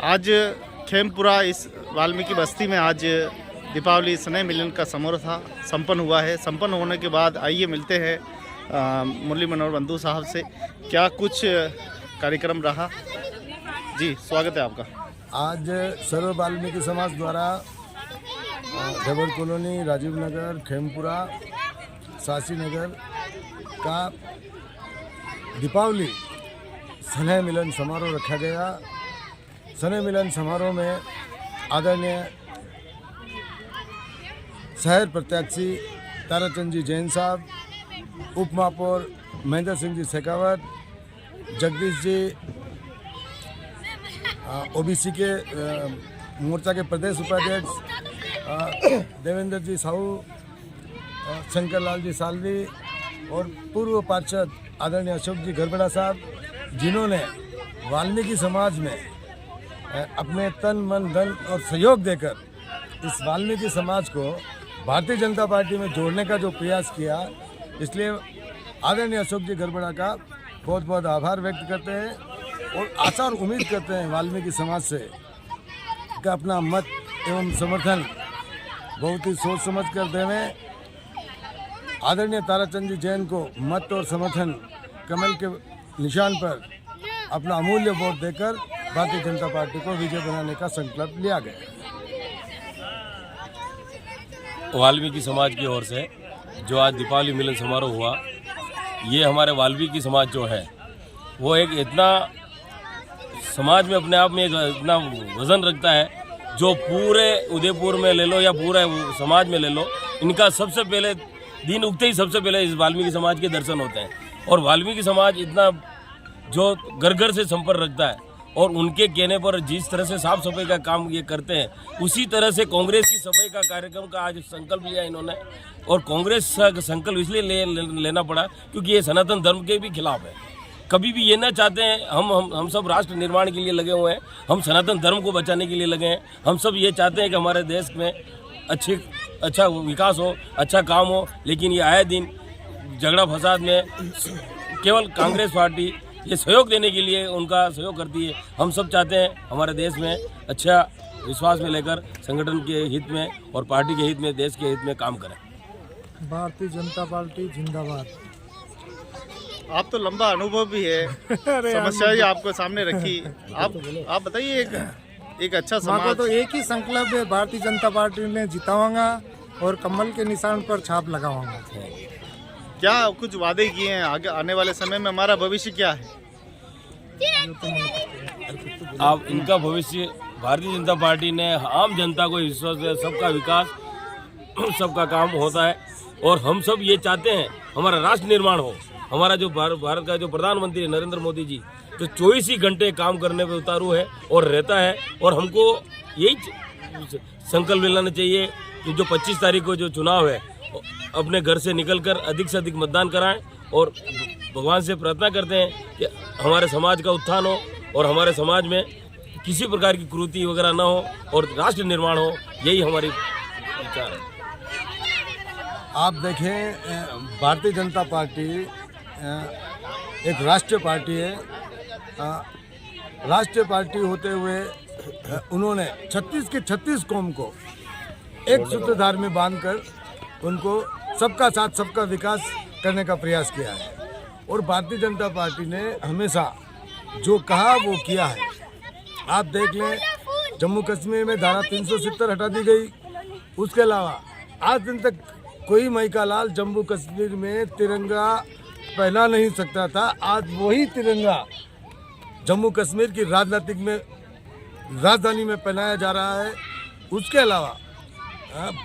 आज खेमपुरा इस वाल्मीकि बस्ती में आज दीपावली स्नेह मिलन का समारोह था, संपन्न हुआ है। संपन्न होने के बाद आइए मिलते हैं मुरली मनोहर बंधु साहब से, क्या कुछ कार्यक्रम रहा। जी स्वागत है आपका। आज सर्व वाल्मीकि समाज द्वारा ढबर कॉलोनी, राजीव नगर, खेमपुरा, सासी नगर का दीपावली स्नेह मिलन समारोह रखा गया। स्नेह मिलन समारोह में आदरणीय शहर प्रत्याशी ताराचंद जी जैन साहब, उप महापौर महेंद्र सिंह जी शेखावत, जगदीश जी ओबीसी के मोर्चा के प्रदेश उपाध्यक्ष, देवेंद्र जी साहू, शंकर लाल जी सालवी और पूर्व पार्षद आदरणीय अशोक जी गरबड़ा साहब, जिन्होंने वाल्मीकि समाज में अपने तन मन धन और सहयोग देकर इस वाल्मीकि समाज को भारतीय जनता पार्टी में जोड़ने का जो प्रयास किया, इसलिए आदरणीय अशोक जी गरबड़ा का बहुत बहुत आभार व्यक्त करते हैं और आशा और उम्मीद करते हैं वाल्मीकि समाज से कि अपना मत एवं समर्थन बहुत ही सोच समझ कर देवें। आदरणीय ताराचंद जी जैन को मत और समर्थन कमल के निशान पर अपना अमूल्य वोट देकर भारतीय जनता पार्टी को विजय बनाने का संकल्प लिया गया। वाल्मीकि समाज की ओर से जो आज दीपावली मिलन समारोह हुआ, ये हमारे वाल्मीकि समाज जो है वो एक इतना समाज में अपने आप में एक इतना वजन रखता है, जो पूरे उदयपुर में ले लो या पूरे समाज में ले लो, इनका सबसे पहले दिन उगते ही सबसे पहले इस वाल्मीकि समाज के दर्शन होते हैं। और वाल्मीकि समाज इतना जो घर घर से संपर्क रखता है और उनके कहने पर जिस तरह से साफ सफाई का काम ये करते हैं, उसी तरह से कांग्रेस की सफाई का कार्यक्रम का आज संकल्प लिया इन्होंने। और कांग्रेस का संकल्प इसलिए लेना पड़ा क्योंकि ये सनातन धर्म के भी खिलाफ है। कभी भी ये ना चाहते हैं, हम सब राष्ट्र निर्माण के लिए लगे हुए हैं, हम सनातन धर्म को बचाने के लिए लगे हैं। हम सब ये चाहते हैं कि हमारे देश में अच्छा विकास हो, अच्छा काम हो, लेकिन ये आए दिन झगड़ा फसाद में केवल कांग्रेस पार्टी ये सहयोग देने के लिए उनका सहयोग करती है। हम सब चाहते हैं हमारे देश में अच्छा विश्वास में लेकर संगठन के हित में और पार्टी के हित में, देश के हित में काम करें। भारतीय जनता पार्टी जिंदाबाद। आप तो लंबा अनुभव भी है, समस्या ही आपको सामने रखी, आप बताइए एक अच्छा समाज। तो एक ही संकल्प है, भारतीय जनता पार्टी ने जिताऊंगा और कमल के निशान पर छाप लगाऊंगा। क्या कुछ वादे किए हैं, आगे आने वाले समय में हमारा भविष्य क्या है? आप इनका भविष्य, भारतीय जनता पार्टी ने आम जनता को विश्वास है, सबका विकास, सबका काम होता है। और हम सब ये चाहते हैं हमारा राष्ट्र निर्माण हो। हमारा जो भारत का जो प्रधानमंत्री है नरेंद्र मोदी जी, तो 24 ही घंटे काम करने पे उतारू है और रहता है। और हमको यही संकल्प लेना चाहिए कि जो 25 तारीख को जो चुनाव है, अपने घर से निकलकर अधिक से अधिक मतदान कराएं और भगवान से प्रार्थना करते हैं कि हमारे समाज का उत्थान हो और हमारे समाज में किसी प्रकार की कुरीति वगैरह ना हो और राष्ट्र निर्माण हो। यही हमारी विचार है। आप देखें, भारतीय जनता पार्टी एक राष्ट्रीय पार्टी है। राष्ट्रीय पार्टी होते हुए उन्होंने 36 के 36 कौम को एक सूत्रधार में बांधकर उनको सबका साथ सबका विकास करने का प्रयास किया है। और भारतीय जनता पार्टी ने हमेशा जो कहा वो किया है। आप देख लें, जम्मू कश्मीर में धारा 370 हटा दी गई। उसके अलावा आज दिन तक कोई मईका लाल जम्मू कश्मीर में तिरंगा पहना नहीं सकता था। आज वही तिरंगा जम्मू कश्मीर की राजधानी में पहनाया जा रहा है। उसके अलावा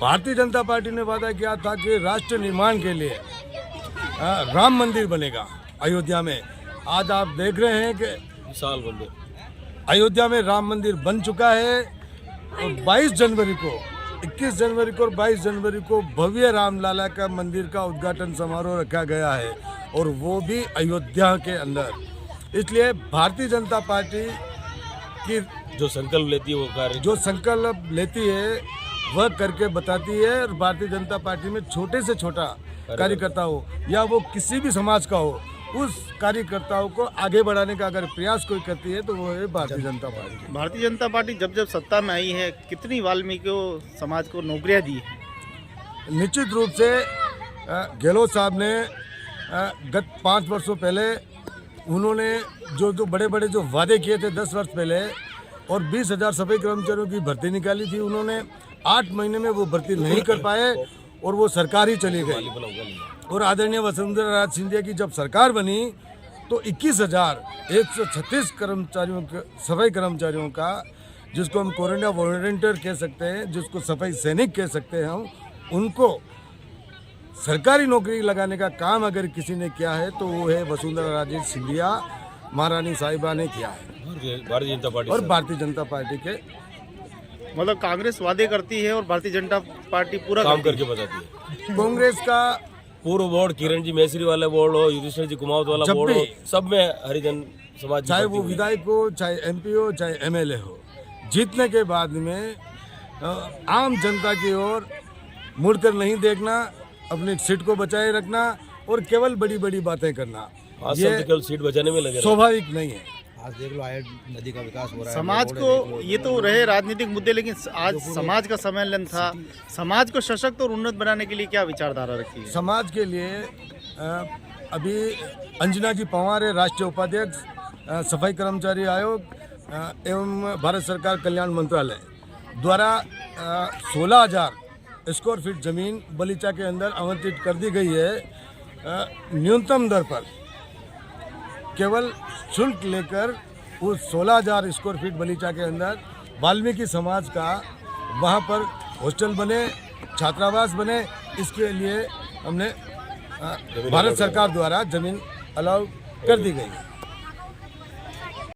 भारतीय जनता पार्टी ने वादा किया था कि राष्ट्र निर्माण के लिए राम मंदिर बनेगा अयोध्या में। आज आप देख रहे हैं कि विशाल मंदिर अयोध्या में राम मंदिर बन चुका है। और 22 जनवरी को, 21 जनवरी को और 22 जनवरी को भव्य रामलला का मंदिर का उद्घाटन समारोह रखा गया है, और वो भी अयोध्या के अंदर। इसलिए भारतीय जनता पार्टी की जो संकल्प लेती है वो कार्य, जो संकल्प लेती है वह करके बताती है। और भारतीय जनता पार्टी में छोटे से छोटा कार्यकर्ता हो या वो किसी भी समाज का हो, उस कार्यकर्ताओं को आगे बढ़ाने का अगर प्रयास कोई करती है तो वो है भारतीय जनता पार्टी। भारतीय जनता पार्टी जब जब सत्ता में आई है कितनी वाल्मीकि समाज को नौकरियां दी है? निश्चित रूप से गहलोत साहब ने गत 5 वर्षों पहले उन्होंने जो बड़े बड़े जो वादे किए थे 10 वर्ष पहले और 20,000 सफाई कर्मचारियों की भर्ती निकाली थी, उन्होंने 8 महीने में वो भर्ती नहीं कर पाए और वो सरकार ही चली गई। और आदरणीय वसुंधरा राज सिंधिया की जब सरकार बनी तो 21,136 कर्मचारियों के सफाई कर्मचारियों का, जिसको हम कोरोना वॉलंटियर कह सकते हैं, जिसको सफाई सैनिक कह सकते हैं हम, उनको सरकारी नौकरी लगाने का काम अगर किसी ने किया है तो वो है वसुंधरा राजे सिंधिया महारानी साहिबा ने किया है भारतीय जनता पार्टी और भारतीय जनता पार्टी के। मतलब कांग्रेस वादे करती है और भारतीय जनता पार्टी पूरा काम करती करके बताती है। कांग्रेस का पूर्व बोर्ड, किरण जी मैसरी वाला बोर्ड हो, युधिष्ठिर जी कुमावत वाला जब बोर्ड हो, भी- सब में हरिजन समाज चाहे वो विधायक हो, चाहे एमपी हो, चाहे एमएलए हो, जीतने के बाद में आम जनता की ओर मुड़कर नहीं देखना, अपनी सीट को बचाए रखना और केवल बड़ी बड़ी बातें करना, आज ये सब तो केवल सीट बचाने में लगे रहे। स्वाभाविक नहीं है। आज देख लो आयड नदी का विकास हो रहा है। समाज को ये तो रहे राजनीतिक मुद्दे, लेकिन आज समाज का सम्मेलन था। समाज को सशक्त और उन्नत बनाने के लिए क्या विचारधारा रखी है? समाज के लिए अभी अंजना जी पंवार है राष्ट्रीय उपाध्यक्ष सफाई कर्मचारी आयोग एवं भारत सरकार कल्याण मंत्रालय द्वारा 16,000 स्क्वायर फीट जमीन बलीचा के अंदर आवंटित कर दी गई है न्यूनतम दर पर, केवल शुल्क लेकर उस 16,000 स्क्वायर फीट बलीचा के अंदर वाल्मीकि समाज का वहाँ पर हॉस्टल बने, छात्रावास बने, इसके लिए हमने भारत सरकार द्वारा जमीन अलाउ कर दी गई है।